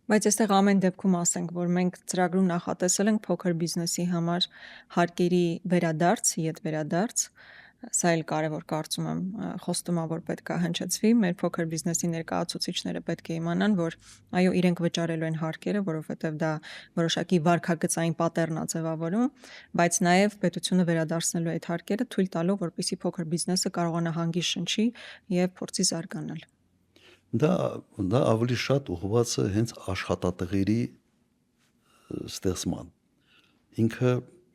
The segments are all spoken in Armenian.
Բայց այստեղ ամեն դեպքում ասենք, որ մենք ծրագրում նախատեսել ենք փոքր բիզնեսի համար հարկերի վերադարձ, իդ վերադարձ, սա էլ կարևոր կարծում եմ խոստումա, որ պետք է հնչեցվի, մեր փոքր բիզնեսի ներկայացուցիչները պետք է իմանան, որ այո, իրենք վճարելու են հարկերը, որովհետև դա որոշակի վարքագծային պատեռն է ձևավորում, բայց նաև պետությունը վերադարձնելու այդ հարկերը թույլ տալով, որպեսզի փոքր բիզնեսը կարողանա հանգիստ շնչի եւ փորձի զարգանալ։ Դա ավելի շատ ուղղված է հենց աշխատատեղերի ստեղծման։ Ինքը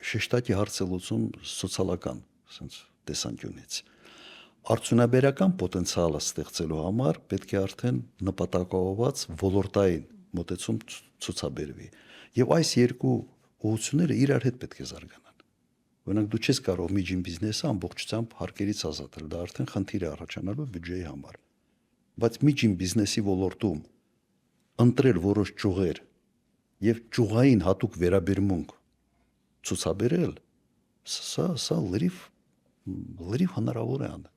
շեշտակի հարց է լուծում սոցիալական sense տեսանկյունից։ Արդյունաբերական պոտենցիալը ստեղծելու համար պետք է արդեն նպատակաուղղված ոլորտային մոտեցում ցուցաբերվի։ Եվ այս երկու ուղղությունները իրար հետ պետք է զարգանան։ Օրինակ դու չես կարող միջին բիզնեսը ամբողջությամբ հարկերից ազատել, դա արդեն խնդիր է առաջանալու բյուջեի համար։ Բայց միջին բիզնեսի ոլորտում ընտրել որոշ ճյուղեր եւ ճյուղային հատուկ վերաբերմունք ցուցաբերել, սա լրիվ հնարավոր է անել։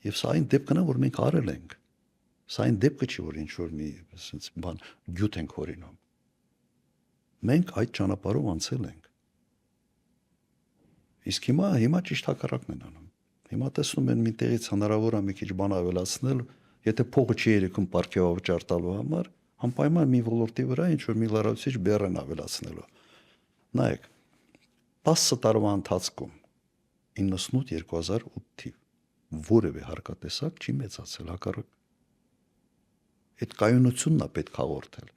Եվ սա այն դեպքն է, որ մենք արել ենք։ Սա այն դեպքը չի, որ ինչ-որ մի sense բան գյուտ ենք հորինում։ Մենք այդ ճանապարհով անցել ենք։ Իսկ հիմա ճիշտ հակառակն են անում։ Հիմա տեսնում են միտեղից հնարավոր է մի քիչ բան ավելացնել, եթե փողը չի երեքում պարգևավճար տալու համար, անպայման մի ոլորտի վրա ինչ-որ մի լրացուցիչ բեռ են ավելացնելու։ Նայեք, 10 տարվա ընթացքում 98-2008 թիվ որևէ հարկատեսակ չի մեծացել, հակառակ այդ կայունությունն է պետք հաղորդել։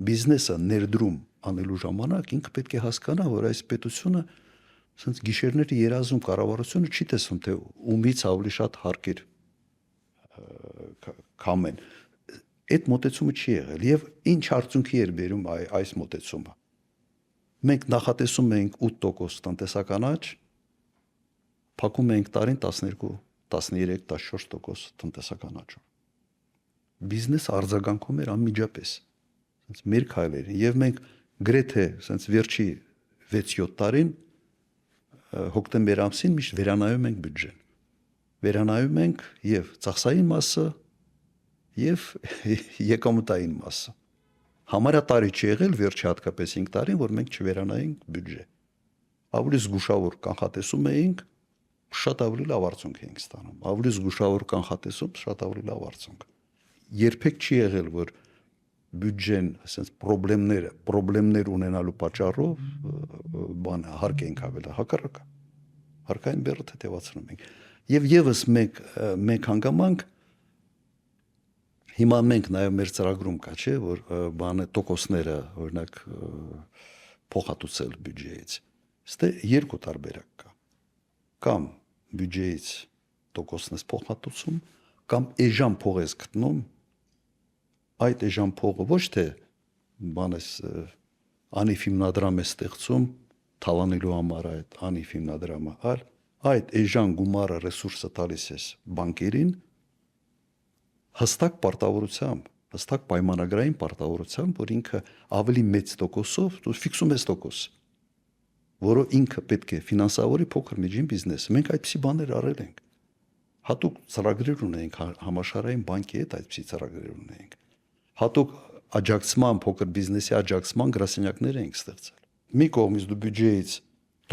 Բիզնեսը ներդրում անելու ժամանակ ինքը պետք է հասկանա, որ այս պետությունը sense գիշերների երազում կառավարությունը չի տեսնում, թե ումից ավելի շատ հարկեր կամեն։ Այդ մոտեցումը չի եղել եւ ինչ արդյունքի էր բերում այս մոտեցումը։ Մենք նախատեսում ենք 8% տնտեսական աճ, փակում ենք տարին 12, 13, 14% տնտեսական աճով։ Բիզնեսը արձագանքում էր անմիջապես։ Sense մեր քայլերին եւ մենք գրեթե sense վերջի 6-7 տարին հոկտեմբեր ամսին միշտ վերանայում ենք բյուջեն։ Վերանայում ենք եւ ծախսային մասը եւ եկամտային մասը։ Համարյա տարի չի եղել վերջի հատկապես 5 տարին, որ մենք չվերանայինք բյուջե։ Ավելի զգուշավոր կանխատեսում էինք, շատ ավելի լավ արդյունք էինք ստանում։ Ավելի զգուշավոր կանխատեսում, շատ ավելի լավ արդյունք։ Երբեք չի եղել, որ բյուջեն, ասենց պրոբլեմներ ունենալու պատճառով բան հարկ ենք ավել, հակառակը։ Հարկային բեռը թեթևացնում ենք։ Եվ եւս մեկ հանգամանք հիմա մենք նաև մեր ծրագրում կա, չէ, որ բանը տոկոսները, օրինակ, փոխհատուցել բյուջեից։ Ստե երկու տարբերակ կա։ Կամ բյուջեից տոկոսն ես փոխհատուցում, կամ էժան փող ես գտնում, այդ էժան փողը ոչ թե բանես անիվ հիմնադրամ է ստեղծում, թալանելու համար այդ անիվ հիմնադրամը, այլ այդ էժան գումարը ռեսուրսը տալիս ես բանկերին, հստակ պարտավորությամբ, հստակ պայմանագրային պարտավորությամբ, որ ինքը ավելի մեծ տոկոսով, դու ֆիքսում ես տոկոս, որը ինքը պետք է ֆինանսավորի փոքր միջին բիզնեսը։ Մենք այդպիսի բաներ արել ենք։ Հատուկ ծրագրեր ունենք համաշխարհային բանկի հետ այդպիսի ծրագրեր ունենք։ Հատուկ աջակցման, փոքր բիզնեսի աջակցման գրասենյակներ ենք ստեղծել։ Մի կողմից դու բյուջեից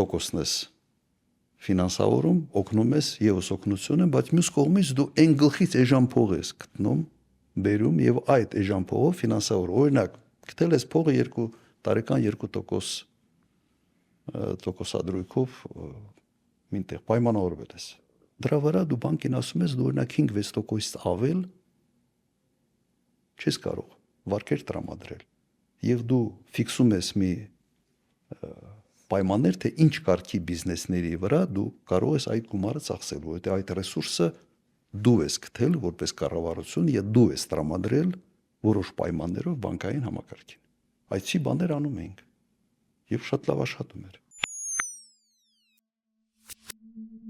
տոկոսն ես ֆինանսավորում, օգնում ես եւս օգնություն, բայց մյուս կողմից դու այն գլխից էժան փող ես գտնում, բերում եւ այդ էժան փողով ֆինանսավոր։ Օրինակ, գտել ես փողը 2 տարեկան 2% տոկոսադրույքով մինտեղ պայմանավորվել ես։ Դրա վրա դու բանկին ասում ես, դու օրինակ 5-6%-ից ավել չես կարող վարկեր տրամադրել։ Եվ դու ֆիքսում ես մի պայմաններ, թե ինչ կարգի բիզնեսների վրա դու կարող ես այդ գումարը ծախսել, որովհետեւ այդ ռեսուրսը դու ես գտել որպես կառավարություն եւ դու ես տրամադրել որոշ պայմաններով բանկային համակարգին։ Այսի բաներ անում ենք եւ շատ լավ աշխատում էր։